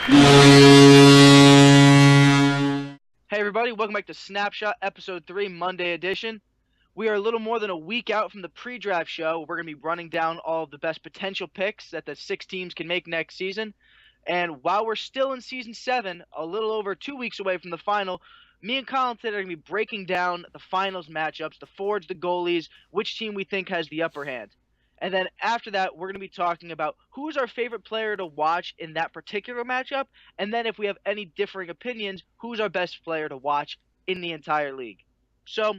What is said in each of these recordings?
Hey everybody, welcome back to Snapshot Episode 3, Monday edition. We are a little more than a week out from the pre-draft show. We're going to be running down all of the best potential picks that the 6 teams can make next season. And while we're still in Season 7, a little over 2 weeks away from the final, me and Collin today are going to be breaking down the finals matchups, the forwards, the goalies, which team we think has the upper hand. And then after that, we're going to be talking about who's our favorite player to watch in that particular matchup. And then if we have any differing opinions, who's our best player to watch in the entire league. So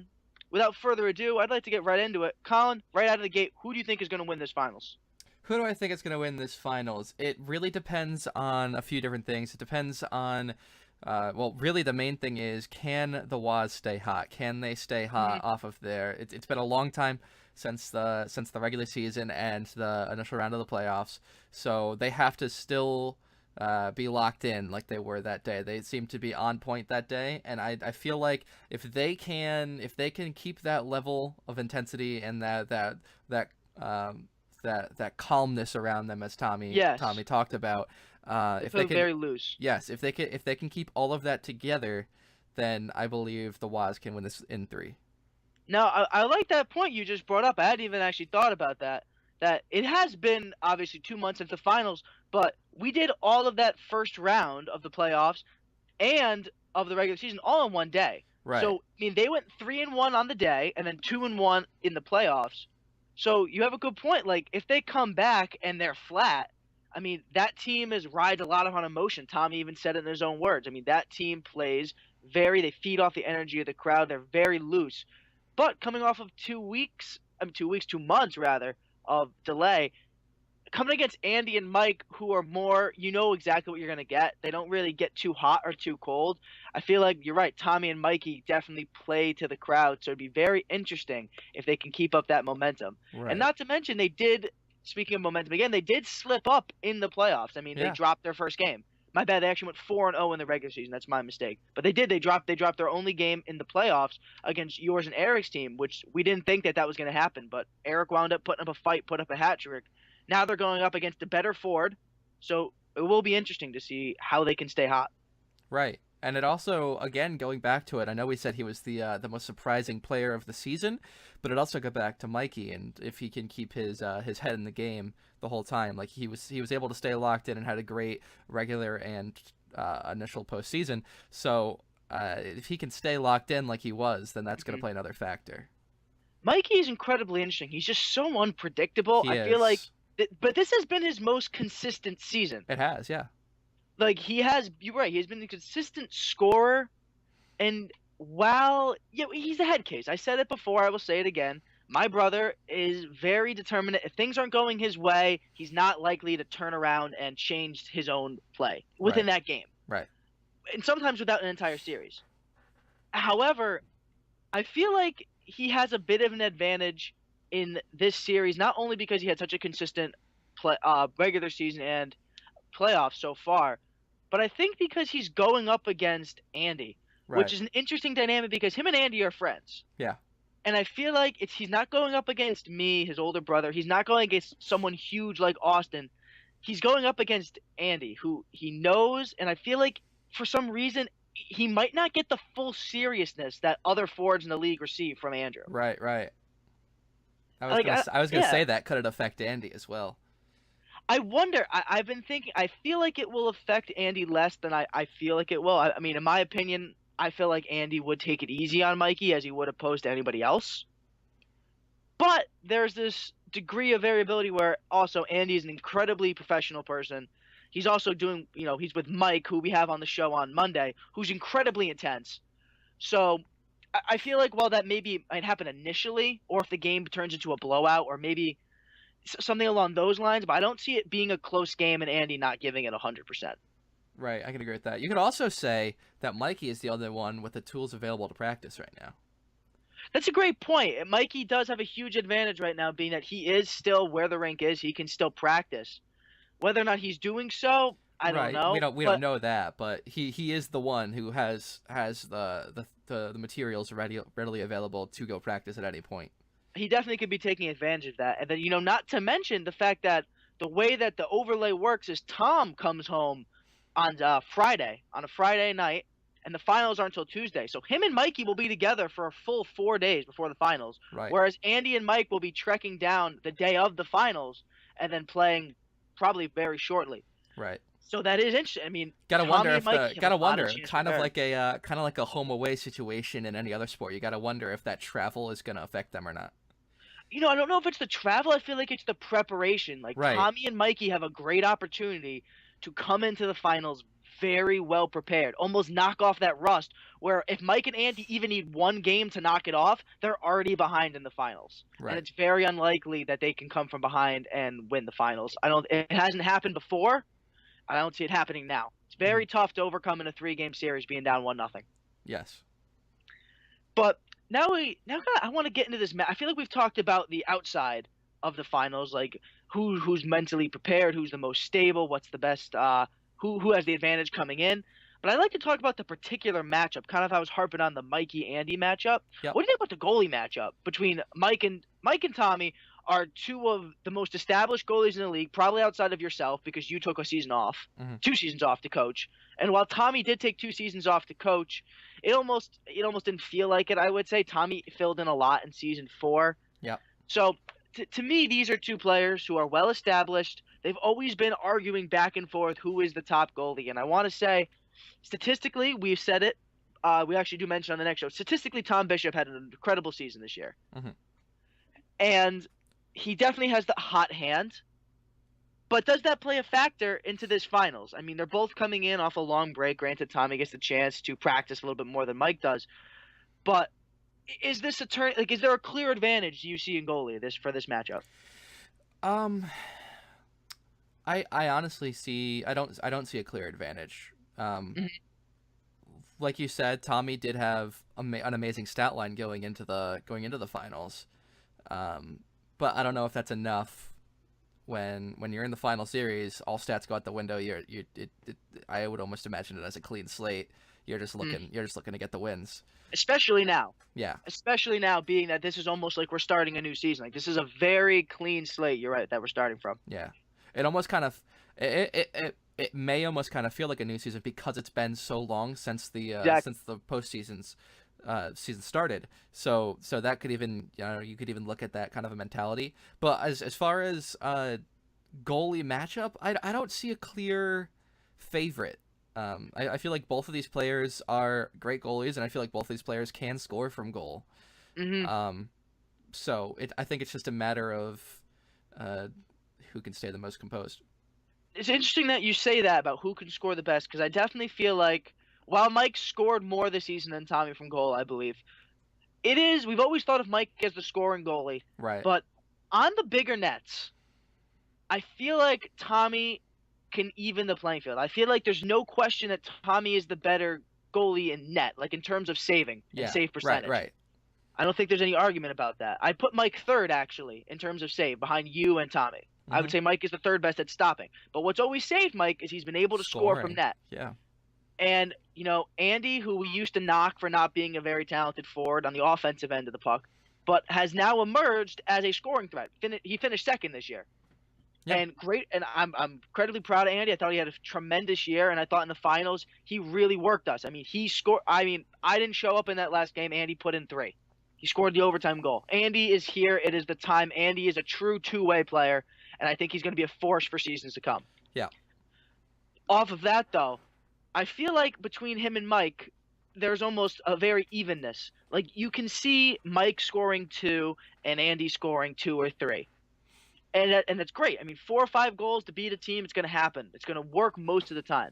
without further ado, I'd like to get right into it. Collin, right out of the gate, who do you think is going to win this finals? Who do I think is going to win this finals? It really depends on a few different things. It depends on, really the main thing is, can the Waz stay hot? Can they stay hot off of there? It's been a long time since the regular season and the initial round of the playoffs, so they have to still be locked in like they were that day. They seem to be on point that day, and I feel like if they can keep that level of intensity and that calmness around them, as Tommy talked about. If they feel very loose. Yes, if they can keep all of that together, then I believe the Waz can win this in 3. Now, I like that point you just brought up. I hadn't even actually thought about that. That it has been obviously 2 months since the finals, but we did all of that first round of the playoffs and of the regular season all in one day. Right. So, I mean, they went 3-1 on the day and then 2-1 in the playoffs. So you have a good point. Like, if they come back and they're flat, I mean, that team rides a lot on emotion. Tommy even said it in his own words. I mean, that team plays they feed off the energy of the crowd. They're very loose. But coming off of 2 months rather, of delay, coming against Andy and Mike, who are more, you know exactly what you're going to get. They don't really get too hot or too cold. I feel like you're right. Tommy and Mikey definitely play to the crowd, so it'd be very interesting if they can keep up that momentum. Right. And not to mention, speaking of momentum again, they did slip up in the playoffs. I mean, They dropped their first game. My bad, they actually went 4-0 in the regular season. That's my mistake. But they did. They dropped their only game in the playoffs against yours and Eric's team, which we didn't think that was going to happen. But Eric wound up putting up a fight, put up a hat trick. Now they're going up against a better Ford, so it will be interesting to see how they can stay hot. Right. And it also, again, going back to it, I know we said he was the most surprising player of the season, but it also got back to Mikey, and if he can keep his head in the game the whole time, like he was able to stay locked in and had a great regular and initial postseason. So if he can stay locked in like he was, then that's going to play another factor. Mikey is incredibly interesting. He's just so unpredictable. I feel like, but this has been his most consistent season. It has, yeah. Like, you're right, he's been a consistent scorer, and he's a head case. I said it before, I will say it again. My brother is very determined. If things aren't going his way, he's not likely to turn around and change his own play within that game. Right. And sometimes without an entire series. However, I feel like he has a bit of an advantage in this series, not only because he had such a consistent regular season and playoffs so far, but I think because he's going up against Andy, which is an interesting dynamic because him and Andy are friends. Yeah. And I feel like he's not going up against me, his older brother. He's not going against someone huge like Austin. He's going up against Andy, who he knows, and I feel like for some reason he might not get the full seriousness that other forwards in the league receive from Andrew. Right. I was gonna say that could it affect Andy as well? I wonder. I've been thinking. I feel like it will affect Andy less than I feel like it will. I mean, in my opinion, I feel like Andy would take it easy on Mikey as he would opposed to anybody else. But there's this degree of variability where also Andy is an incredibly professional person. He's also doing, he's with Mike, who we have on the show on Monday, who's incredibly intense. So I feel like while that maybe might happen initially, or if the game turns into a blowout, or maybe something along those lines, but I don't see it being a close game and Andy not giving it 100%. Right, I can agree with that. You could also say that Mikey is the other one with the tools available to practice right now. That's a great point. Mikey does have a huge advantage right now, being that he is still where the rink is. He can still practice. Whether or not he's doing so, I don't know. We don't know that, but he is the one who has the materials readily available to go practice at any point. He definitely could be taking advantage of that. And then, not to mention the fact that the way that the overlay works is Tom comes home on a Friday night, and the finals aren't until Tuesday. So him and Mikey will be together for a full 4 days before the finals, Right. whereas Andy and Mike will be trekking down the day of the finals and then playing probably very shortly. Right. So that is interesting. I mean, Gotta Tommy wonder and if Mikey the have gotta a lot of wonder chance kind of there. like a home away situation in any other sport. You gotta wonder if that travel is gonna affect them or not. I don't know if it's the travel. I feel like it's the preparation. Like Right. Tommy and Mikey have a great opportunity to come into the finals very well prepared, almost knock off that rust. Where if Mike and Andy even need one game to knock it off, they're already behind in the finals, and Right. it's very unlikely that they can come from behind and win the finals. I don't. It hasn't happened before. I don't see it happening now. It's Hmm. very tough to overcome in a 3-game series being down 1-0. Yes. But I want to get into this. I feel like we've talked about the outside of the finals, like who's mentally prepared, who's the most stable, what's the best, who has the advantage coming in. But I'd like to talk about the particular matchup. Kind of, I was harping on the Mikey Andy matchup. Yep. What do you think about the goalie matchup between Mike and Tommy? Are two of the most established goalies in the league, probably outside of yourself because you took a season off, Hmm. 2 seasons off to coach. And while Tommy did take 2 seasons off to coach, it almost didn't feel like it. I would say Tommy filled in a lot in season 4. Yep. So to me, these are two players who are well established. They've always been arguing back and forth who is the top goalie. And I want to say, statistically, we've said it. We actually do mention on the next show. Statistically, Tom Bishop had an incredible season this year, Hmm. and he definitely has the hot hand. But does that play a factor into this finals? I mean, they're both coming in off a long break. Granted, Tommy gets the chance to practice a little bit more than Mike does. But is this a turn? Like, is there a clear advantage you see in goalie for this matchup? Um, I honestly see I don't see a clear advantage. Mhm. Like you said, Tommy did have an amazing stat line going into the finals. But I don't know if that's enough when you're in the final series. All stats go out the window. I would almost imagine it as a clean slate. You're just looking to get the wins. Especially now. Yeah. Especially now, being that this is almost like we're starting a new season. Like, this is a very clean slate. You're right that we're starting from. Yeah. It almost kind of it may almost kind of feel like a new season because it's been so long since the Exactly. postseasons season started. So that could even you could even look at that kind of a mentality. But as far as goalie matchup, I don't see a clear favorite. I feel like both of these players are great goalies, and I feel like both of these players can score from goal. Hmm. So I think it's just a matter of who can stay the most composed. It's interesting that you say that about who can score the best, because I definitely feel like while Mike scored more this season than Tommy from goal, I believe we've always thought of Mike as the scoring goalie, Right. but on the bigger nets, I feel like Tommy can even the playing field. I feel like there's no question that Tommy is the better goalie in net, like in terms of saving and Yeah. save percentage. Right. I don't think there's any argument about that. I put Mike third, actually, in terms of save, behind you and Tommy. I would Mhm. say Mike is the third best at stopping. But what's always saved Mike is he's been able to score from Scoring. net. Yeah. And, Andy, who we used to knock for not being a very talented forward on the offensive end of the puck, but has now emerged as a scoring threat. He finished second this year. Yeah. And great, and I'm incredibly proud of Andy. I thought he had a tremendous year, and I thought in the finals he really worked us. I mean, he scored. I mean, I didn't show up in that last game. Andy put in 3. He scored the overtime goal. Andy is here. It is the time. Andy is a true two-way player, and I think he's going to be a force for seasons to come. Yeah. Off of that, though, I feel like between him and Mike, there's almost a very evenness. Like, you can see Mike scoring 2 and Andy scoring 2 or 3. And that's great. I mean, 4 or 5 goals to beat a team, it's going to happen. It's going to work most of the time.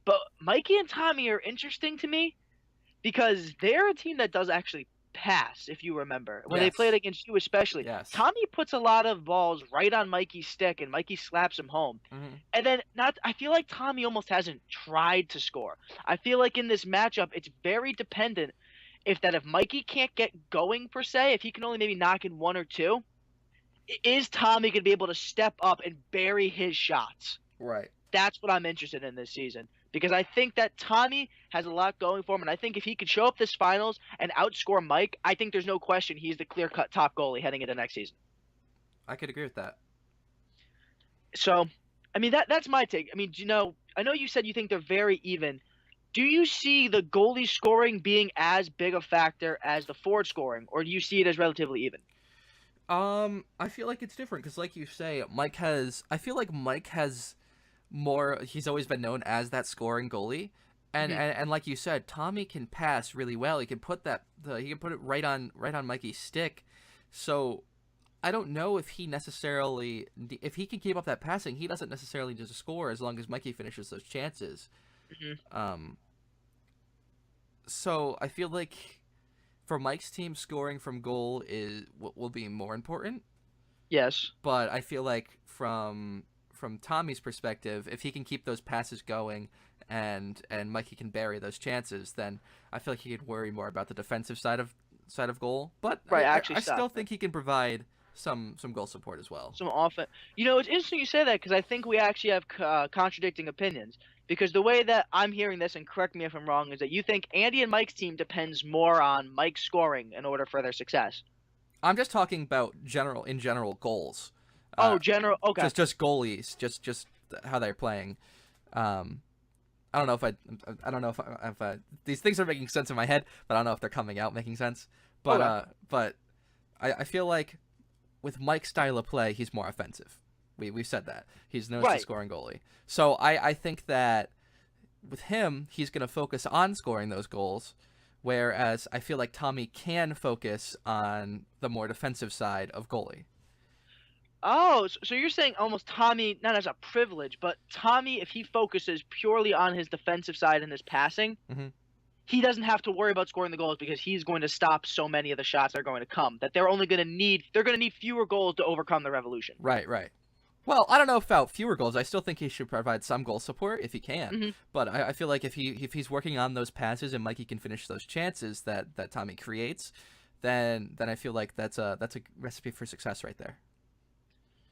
But Mikey and Tommy are interesting to me because they're a team that does actually pass, if you remember. When they Yes. played against you especially. Yes. Tommy puts a lot of balls right on Mikey's stick, and Mikey slaps him home. Mm-hmm. And then I feel like Tommy almost hasn't tried to score. I feel like in this matchup, it's very dependent if Mikey can't get going per se, if he can only maybe knock in 1 or 2, is Tommy going to be able to step up and bury his shots? Right. That's what I'm interested in this season, because I think that Tommy has a lot going for him, and I think if he could show up this finals and outscore Mike, I think there's no question he's the clear-cut top goalie heading into next season. I could agree with that. So, I mean, that's my take. I mean, I know you said you think they're very even. Do you see the goalie scoring being as big a factor as the forward scoring, or do you see it as relatively even? I feel like it's different because, like you say, I feel like Mike has more. He's always been known as that scoring goalie, Mhm. and like you said, Tommy can pass really well. He can put he can put it right on Mikey's stick. So I don't know if if he can keep up that passing, he doesn't necessarily need to score as long as Mikey finishes those chances. Mhm. Um, so I feel like for Mike's team, scoring from goal will be more important. Yes. But I feel like from Tommy's perspective, if he can keep those passes going and Mikey can bury those chances, then I feel like he could worry more about the defensive side of goal. But Right. I, Actually, I still stop. think he can provide some goal support as well. Some offense. It's interesting you say that because I think we actually have contradicting opinions. Because the way that I'm hearing this, and correct me if I'm wrong, is that you think Andy and Mike's team depends more on Mike scoring in order for their success. I'm just talking about in general goals. Oh, general. Okay. Just goalies, just how they're playing. Um, I don't know if these things are making sense in my head, but I don't know if they're coming out making sense. But Okay. but I feel like with Mike's style of play, he's more offensive. We've said that he's known as a Right. scoring goalie. So I think that with him, he's going to focus on scoring those goals, whereas I feel like Tommy can focus on the more defensive side of goalie. Oh, so you're saying almost Tommy, not as a privilege, but Tommy, if he focuses purely on his defensive side and his passing, Hmm. he doesn't have to worry about scoring the goals because he's going to stop so many of the shots that are going to come. That they're going to need fewer goals to overcome the revolution. Right, right. Well, I don't know about fewer goals. I still think he should provide some goal support if he can. Hmm. But I feel like if he's working on those passes and Mikey can finish those chances that Tommy creates, then I feel like that's a recipe for success right there.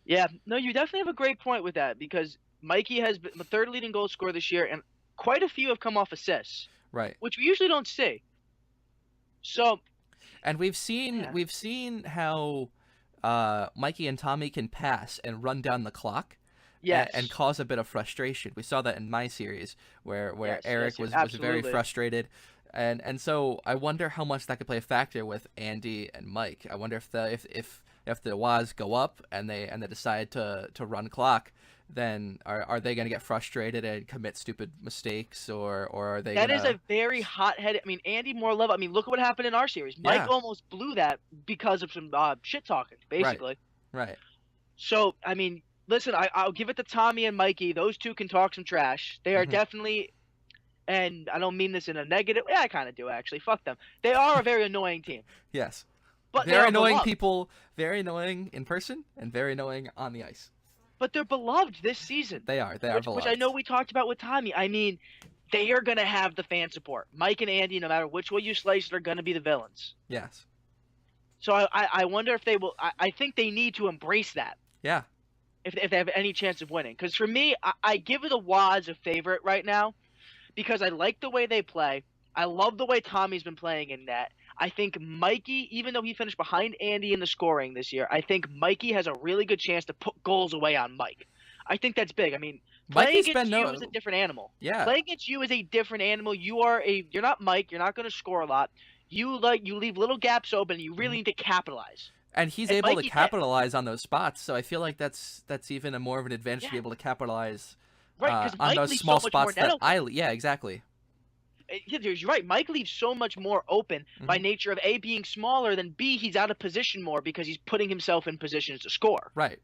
Yeah, no, you definitely have a great point with that because Mikey has been the third leading goal scorer this year, and quite a few have come off assists, Right. which we usually don't see. So, And we've seen yeah, how Mikey and Tommy can pass and run down the clock and yes, cause a bit of frustration. We saw that in my series where yes, yes, Eric yes, was very absolutely. frustrated. And so I wonder how much that could play a factor with Andy and Mike. I wonder if the Waz go up and they decide to run clock, then are they going to get frustrated and commit stupid mistakes, or are they That going is to? a very hot-headed. I mean, Andy more love. I mean, look at what happened in our series. Mike Yeah, almost blew that because of some shit talking, right, basically. right. So, I mean, listen, I'll give it to Tommy and Mikey. Those two can talk some trash. They are Hmm. definitely, and I don't mean this in a negative. Yeah, I kind of do actually. Fuck them. They are a very annoying team, Yes. but they Very are annoying beloved. people, very annoying in person, and very annoying on the ice. But they're beloved this season, They are which I beloved. know we talked about with Tommy. I mean, they are gonna have the fan support. Mike and Andy, no matter which way you slice it, are gonna be the villains. Yes. So I wonder if they will. I think they need to embrace that Yeah. if they have any chance of winning. Because for me, I give the Waz a favorite right now because I like the way they play. I love the way Tommy's been playing in net. I think Mikey, even though he finished behind Andy in the scoring this year, I think Mikey has a really good chance to put goals away on Mike. I think that's big. I mean, playing Mikey's been against you is a no. different animal. Yeah. Playing against you is a different animal. You're not Mike. You're not going to score a lot. You leave little gaps open. You really Mhm. need to capitalize. And he's And able to Mikey's net, capitalize on those spots, so I feel like that's even a more of an advantage to be yeah, able to capitalize right. Because on Mike those leaves small so much more spots net that open. Yeah, exactly. Yeah, you're right. Mike leaves so much more open by Hmm. nature of A being smaller than B, he's out of position more because he's putting himself in positions to score. Right.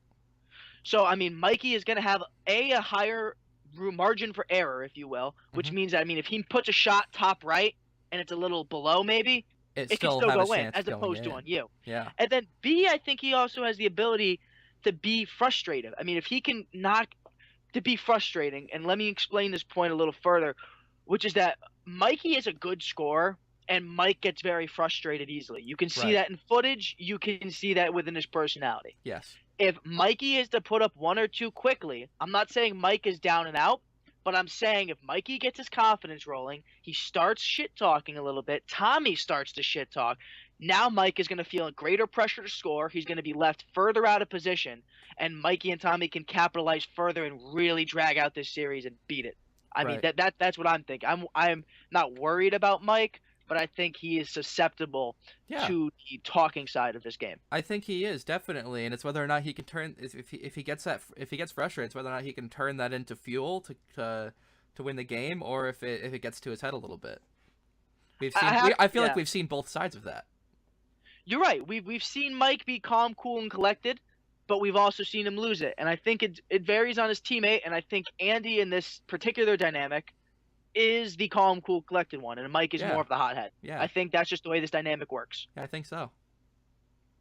So I mean, Mikey is going to have a higher margin for error, if you will, which Hmm. means that I mean, if he puts a shot top right and it's a little below, maybe It it can still still have a go in chance as going opposed to on in. you. Yeah. And then B, I think he also has the ability to be frustrated. I mean, if he can knock to be frustrating, and let me explain this point a little further, which is that Mikey is a good scorer, and Mike gets very frustrated easily. You can see Right. that in footage. You can see that within his personality. Yes. If Mikey is to put up one or two quickly, I'm not saying Mike is down and out, but I'm saying if Mikey gets his confidence rolling, he starts shit talking a little bit, Tommy starts to shit talk. Now Mike is going to feel a greater pressure to score. He's going to be left further out of position, and Mikey and Tommy can capitalize further and really drag out this series and beat it. I mean, Right. that's what I'm thinking. I'm not worried about Mike, but I think he is susceptible Yeah. to the talking side of this game. I think he is definitely, and it's whether or not he can turn if he gets if he gets frustrated, it's whether or not he can turn that into fuel to win the game, or if it gets to his head a little bit. I feel like Yeah, we've seen both sides of that. you're right. We've seen Mike be calm, cool, and collected, but we've also seen him lose it. And I think it varies on his teammate. And I think Andy in this particular dynamic is the calm, cool, collected one, and Mike is more Yeah. of the hothead. Yeah. I think that's just the way this dynamic works. Yeah, I think so.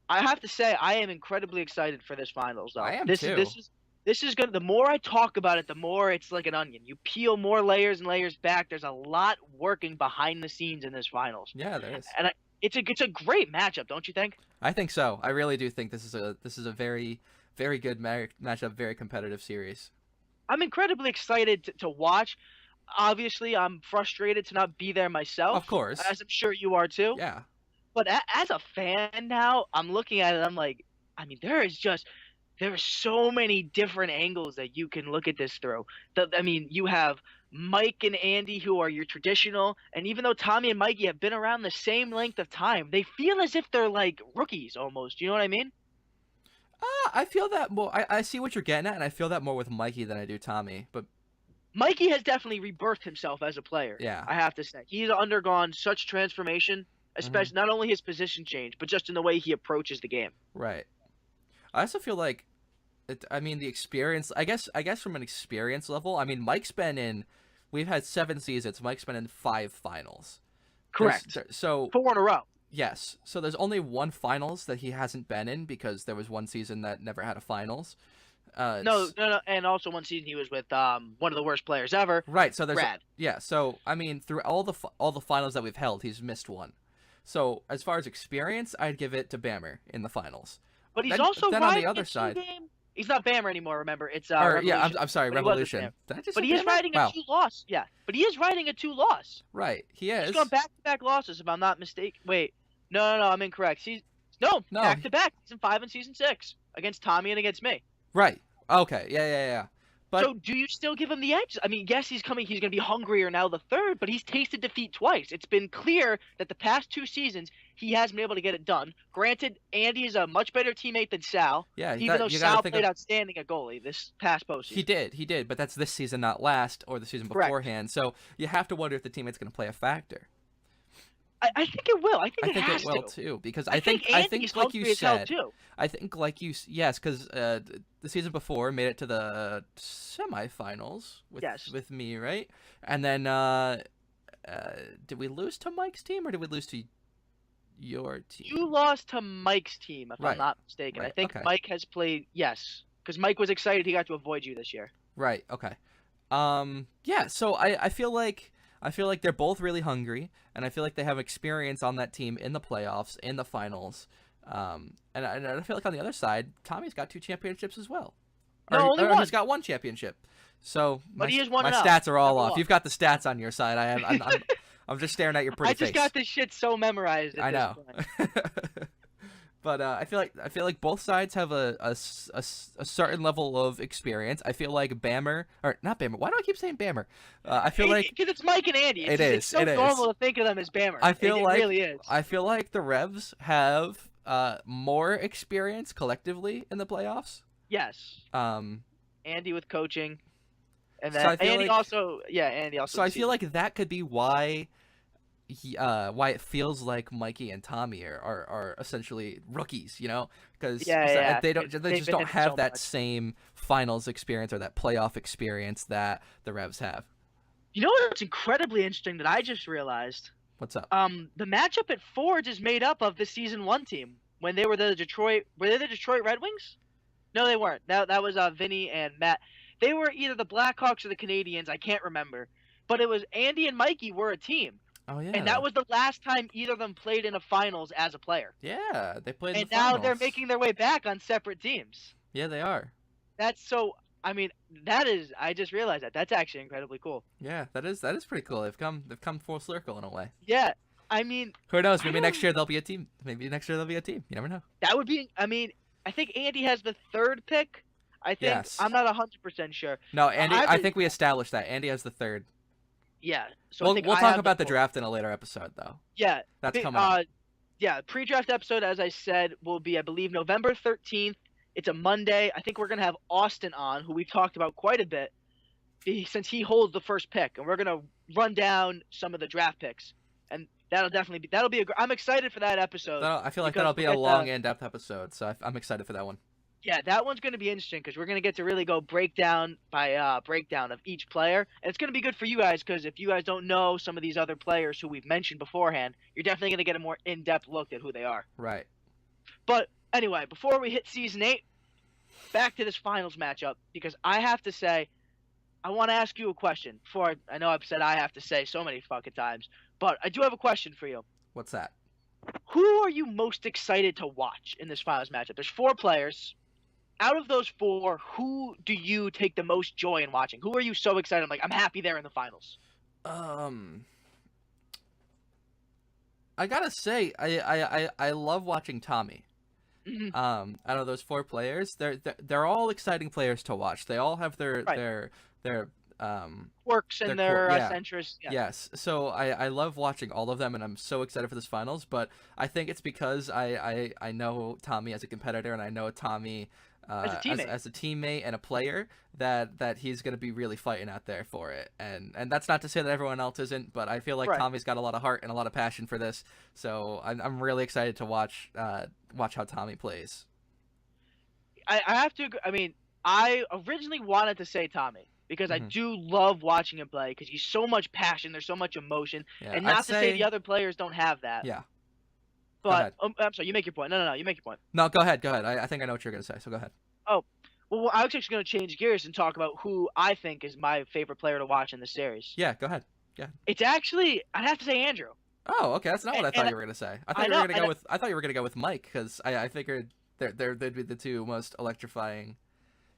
I have to say, I am incredibly excited for this finals, though. I am This too. is gonna. The more I talk about it, the more it's like an onion. You peel more layers and layers back. There's a lot working behind the scenes in this finals, Yeah, there is. and it's a great matchup, don't you think? I think so. I really do think this is a very good matchup, very competitive series. I'm incredibly excited to watch. Obviously, I'm frustrated to not be there myself, Of course. as I'm sure you are too. Yeah. But as a fan now, I'm looking at it. I'm like, I mean, there are so many different angles that you can look at this through. I mean, you have Mike and Andy, who are your traditional, and even though Tommy and Mikey have been around the same length of time, they feel as if they're like rookies almost. You know what I mean? I feel that more. I see what you're getting at, and I feel that more with Mikey than I do Tommy. But Mikey has definitely rebirthed himself as a player. yeah. I have to say, he's undergone such transformation, especially not only his position change, but just in the way he approaches the game. Right. I also feel like, I mean, the experience. I guess from an experience level. I mean, Mike's been in. We've had 7 seasons. Mike's been in 5 finals. Correct. So 4 in a row. yes. So there's only one finals that he hasn't been in because there was one season that never had a finals. No, and also one season he was with one of the worst players ever. Right. So there's Brad. yeah. So I mean, through all the finals that we've held, he's missed one. So as far as experience, I'd give it to Bammer in the finals. But he's Then also on the riding other a side. two-game. He's not Bammer anymore. Remember, it's Or Revolution. yeah, I'm sorry, But he wasn't Revolution. Bammer. Did I just But say he is Bammer? riding Wow. a 2-loss. Yeah, but he is riding a 2-loss. Right. He is. He's gone back-to-back losses, if I'm not mistaken. Wait, no, I'm incorrect. No, back-to-back. Season 5 and season 6 against Tommy and against me. Right. Okay. Yeah. But So do you still give him the edge? I mean, yes, he's going to be hungrier now the third, but he's tasted defeat twice. It's been clear that the past 2 seasons he hasn't been able to get it done. Granted, Andy is a much better teammate than Sal. yeah, Even though Sal played outstanding at goalie this past postseason. he did, but that's this season, not last or the season Correct. beforehand. So you have to wonder if the teammate's going to play a factor. I think it will. I think I think has it will to. too, because I think Andy's like you hungry as hell said, too. I think like you yes, because the season before made it to the semifinals with me, right? And then did we lose to Mike's team or did we lose to your team? You lost to Mike's team, if Right. I'm not mistaken. Right. I think Okay. Mike has played because Mike was excited he got to avoid you this year. Right. Okay. Yeah. So I feel like they're both really hungry, and I feel like they have experience on that team in the playoffs, in the finals. And I feel like on the other side, Tommy's got 2 championships as well. No, only one. He's got 1 championship. So But he is my 1-0. stats are all Never off. lost. You've got the stats on your side. I'm just staring at your pretty I just face. got this shit so memorized at I know. this point. But I feel like both sides have a certain level of experience. I feel like Bammer, or not Bammer. Why do I keep saying Bammer? I feel like because it's Mike and Andy. It's so it is. normal to think of them as Bammer. I feel it like really is. I feel like the Revs have more experience collectively in the playoffs. Yes. Um, Andy with coaching, and So then I feel Andy like- also. Yeah, Andy also. so I feel like that could be why it feels like Mikey and Tommy are essentially rookies, you know, because they They've just been don't in have so that much. same finals experience or that playoff experience that the Revs have. You know what's incredibly interesting that I just realized? What's up? The matchup at Forge is made up of the season 1 team when they were the Detroit. Were they the Detroit Red Wings? No, they weren't. That was Vinny and Matt. They were either the Blackhawks or the Canadians. I can't remember. But it was Andy and Mikey were a team. Oh yeah, And that was the last time either of them played in a finals as a player. yeah, they played. in And the now finals. they're making their way back on separate teams. Yeah, they are. That's so. I mean, that is. I just realized that. That's actually incredibly cool. Yeah, that is pretty cool. They've come full circle in a way. Yeah. I mean, Who knows? I Maybe don't- next year they'll be a team. Maybe next year they'll be a team. You never know. that would be. I mean, I think Andy has the 3rd pick. I think Yes. I'm not 100% sure. No, Andy. I Really, think we established that Andy has the third. yeah. So I think We'll I talk have the about the fourth. draft in a later episode, though. Yeah. That's Bi- coming up. Uh, yeah. Pre-draft episode, as I said, will be I believe November 13th. It's a Monday. I think we're gonna have Austin on, who we've talked about quite a bit, since he holds the first pick, and we're gonna run down some of the draft picks, and that'll be I'm excited for that episode I feel like because that'll we'll be a get long, in-depth episode, so I'm excited for that one. yeah, that one's going to be interesting because we're going to get to really go breakdown by breakdown of each player. And it's going to be good for you guys because if you guys don't know some of these other players who we've mentioned beforehand, you're definitely going to get a more in-depth look at who they are. Right. But anyway, before we hit Season 8, back to this finals matchup because I have to say, I want to ask you a question. I know I've said I have to say so many fucking times, but I do have a question for you. What's that? Who are you most excited to watch in this finals matchup? There's 4 players. Out of those 4, who do you take the most joy in watching? Who are you so excited? I'm happy they're in the finals. I gotta say, I love watching Tommy. Mm-hmm. Out of those 4 players, they're all exciting players to watch. They all have their Quirks and their yeah. centrists. Yeah. Yes, so I love watching all of them, and I'm so excited for this finals. But I think it's because I know Tommy as a competitor, and I know Tommy as a teammate and a player that he's going to be really fighting out there for it. And that's not to say that everyone else isn't, but I feel like Tommy's got a lot of heart and a lot of passion for this. So I'm really excited to watch how Tommy plays. I have to. I mean, I originally wanted to say Tommy because I do love watching him play because he's so much passion. There's so much emotion, and not to say the other players don't have that. Yeah. But I'm sorry, you make your point. No, you make your point. No, go ahead. I think I know what you're gonna say, so go ahead. Oh, well, I was actually gonna change gears and talk about who I think is my favorite player to watch in the series. Yeah, go ahead. Yeah. It's actually I'd have to say Andrew. Oh, okay. That's not what I thought you were gonna say. I thought you were gonna go with Mike because I figured they'd be the 2 most electrifying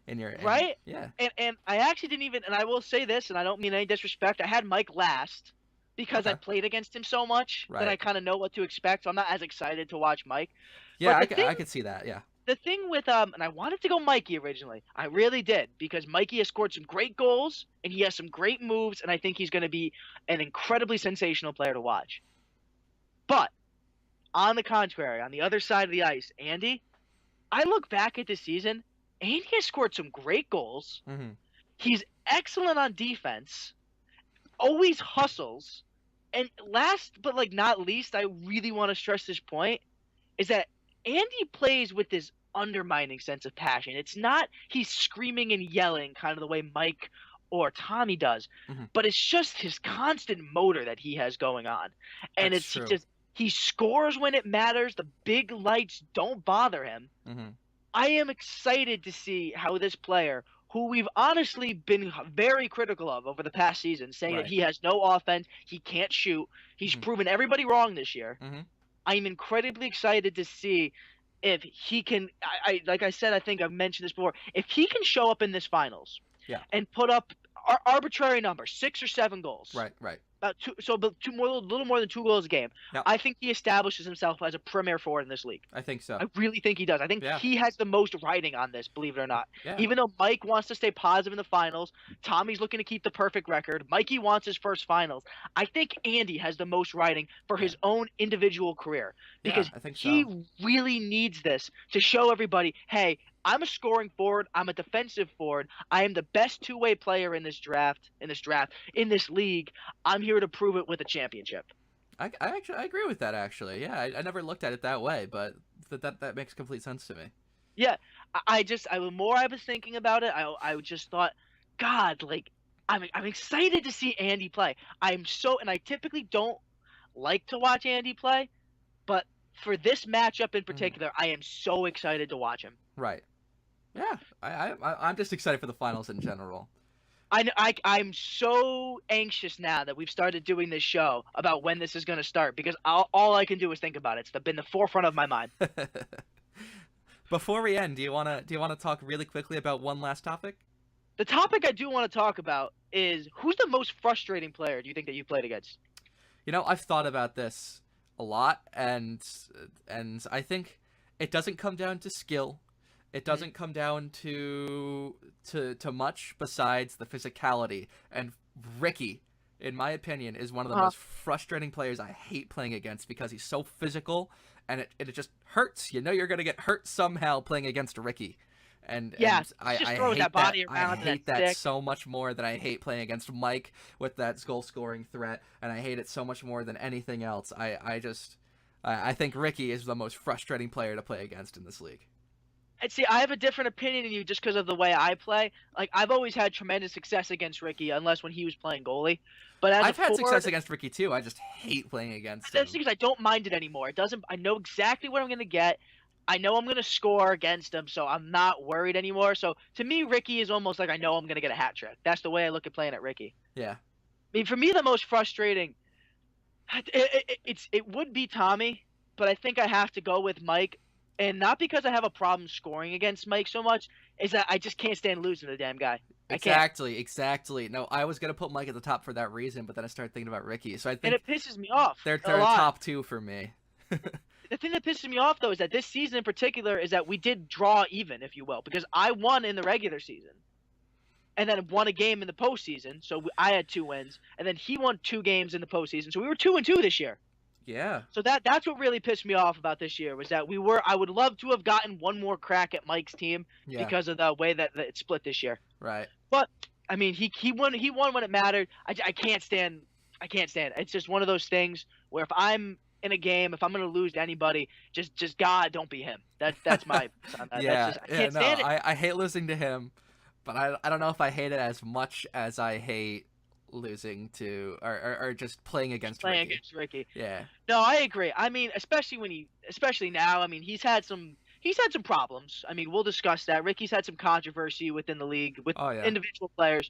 in your right. Yeah. And I actually didn't even. And I will say this, and I don't mean any disrespect. I had Mike last. Because I played against him so much that I kind of know what to expect, so I'm not as excited to watch Mike. Yeah, I could see that, yeah. The thing with and I wanted to go Mikey originally. I really did because Mikey has scored some great goals and he has some great moves, and I think he's going to be an incredibly sensational player to watch. But on the contrary, on the other side of the ice, Andy, I look back at this season. Andy has scored some great goals. Mm-hmm. He's excellent on defense. Always hustles, and last but not least, I really want to stress this point is that Andy plays with this undermining sense of passion. It's not he's screaming and yelling kind of the way Mike or Tommy does, but it's just his constant motor that he has going on, and That's true. just he scores when it matters. The big lights don't bother him. I am excited to see how this player, who we've honestly been very critical of over the past season, saying that he has no offense, he can't shoot. He's proven everybody wrong this year. I'm incredibly excited to see if he can. Like I said, I think I've mentioned this before. If he can show up in this finals, and put up arbitrary numbers, 6 or 7 goals, right. About a little more than 2 goals a game. Yep. I think he establishes himself as a premier forward in this league. I think so. I really think he does. I think he has the most riding on this, believe it or not. Yeah. Even though Mike wants to stay positive in the finals, Tommy's looking to keep the perfect record. Mikey wants his first finals. I think Andy has the most riding for his own individual career because I think he really needs this to show everybody, hey, I'm a scoring forward. I'm a defensive forward. I am the best 2-way player in this draft, in this league. I'm here to prove it with a championship. I agree with that, actually. Yeah, I never looked at it that way, but that makes complete sense to me. Yeah, the more I was thinking about it, I just thought, God, I'm excited to see Andy play. And I typically don't like to watch Andy play, but for this matchup in particular, I am so excited to watch him. Right. Yeah, I'm just excited for the finals in general. I'm so anxious now that we've started doing this show about when this is going to start because all I can do is think about it. It's been the forefront of my mind. Before we end, do you want to talk really quickly about one last topic? The topic I do want to talk about is who's the most frustrating player do you think that you played against? I've thought about this a lot, and I think it doesn't come down to skill. It doesn't come down to much besides the physicality. And Ricky, in my opinion, is one of the most frustrating players I hate playing against because he's so physical, and it just hurts. You know you're going to get hurt somehow playing against Ricky. And I hate that body that. around I hate that stick. so much more than I hate playing against Mike with that goal-scoring threat, and I hate it so much more than anything else. I think Ricky is the most frustrating player to play against in this league. And see, I have a different opinion than you just because of the way I play. Like, I've always had tremendous success against Ricky, unless when he was playing goalie. But I've had success against Ricky too. I just hate playing against him. That's because I don't mind it anymore. I know exactly what I'm going to get. I know I'm going to score against him, so I'm not worried anymore. So, to me, Ricky is almost like I know I'm going to get a hat trick. That's the way I look at playing at Ricky. Yeah. I mean, for me, the most frustrating, it would be Tommy, but I think I have to go with Mike. And not because I have a problem scoring against Mike so much, is that I just can't stand losing to the damn guy. Exactly. No, I was going to put Mike at the top for that reason, but then I started thinking about Ricky. So I think and it pisses me off. They're top two for me. The thing that pisses me off, though, is that this season in particular is that we did draw even, if you will, because I won in the regular season and then won a game in the postseason. So I had 2 wins, and then he won 2 games in the postseason. So we were 2-2 this year. Yeah. So that's what really pissed me off about this year was that I would love to have gotten one more crack at Mike's team because of the way that it split this year. Right. But I mean, he won when it mattered. I can't stand it. It's just one of those things where if I'm in a game, if I'm going to lose to anybody, just God, don't be him. That's my I can't stand it. I hate losing to him, but I don't know if I hate it as much as I hate losing to or just playing against Ricky. Yeah. No, I agree. I mean, especially now, I mean, he's had some problems. I mean, we'll discuss that. Ricky's had some controversy within the league with individual players.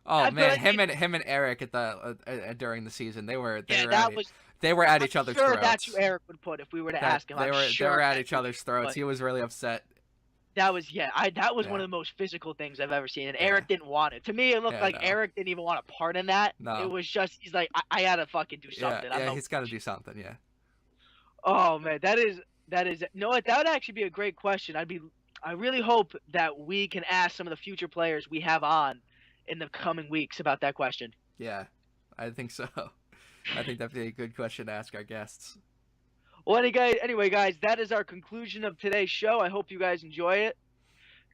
Oh man, him and Eric at the during the season, they were at each other's throats. That's who Eric would put if we were to ask him. They were at each other's throats. He was really upset. That was one of the most physical things I've ever seen, and Eric didn't want it. To me, it looked like Eric didn't even want a part in that. No. It was just he's like, I had to fucking do something. Yeah, he's got to do something. Yeah. Oh man, that is. No, that would actually be a great question. I really hope that we can ask some of the future players we have on in the coming weeks about that question. Yeah, I think so. I think that'd be a good question to ask our guests. Well, anyway, guys, that is our conclusion of today's show. I hope you guys enjoy it.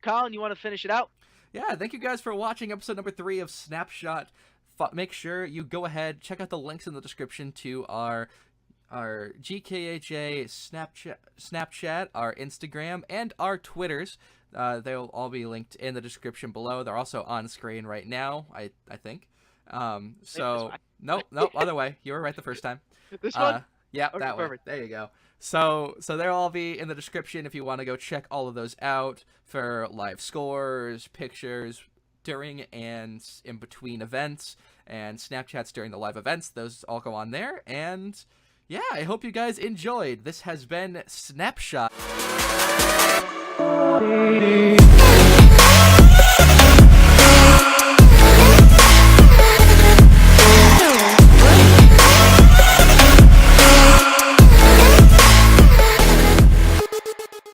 Collin, you want to finish it out? Yeah, thank you guys for watching episode number 3 of Snapshot. Make sure you go ahead, check out the links in the description to our GKHA Snapchat, our Instagram, and our Twitters. They'll all be linked in the description below. They're also on screen right now, I think. Nope, other way. You were right the first time. This one? Yeah, okay, that perfect. way. There you go. So they'll all be in the description if you want to go check all of those out for live scores, pictures during and in between events, and Snapchats during the live events. Those all go on there. And yeah, I hope you guys enjoyed. This has been Snapshot.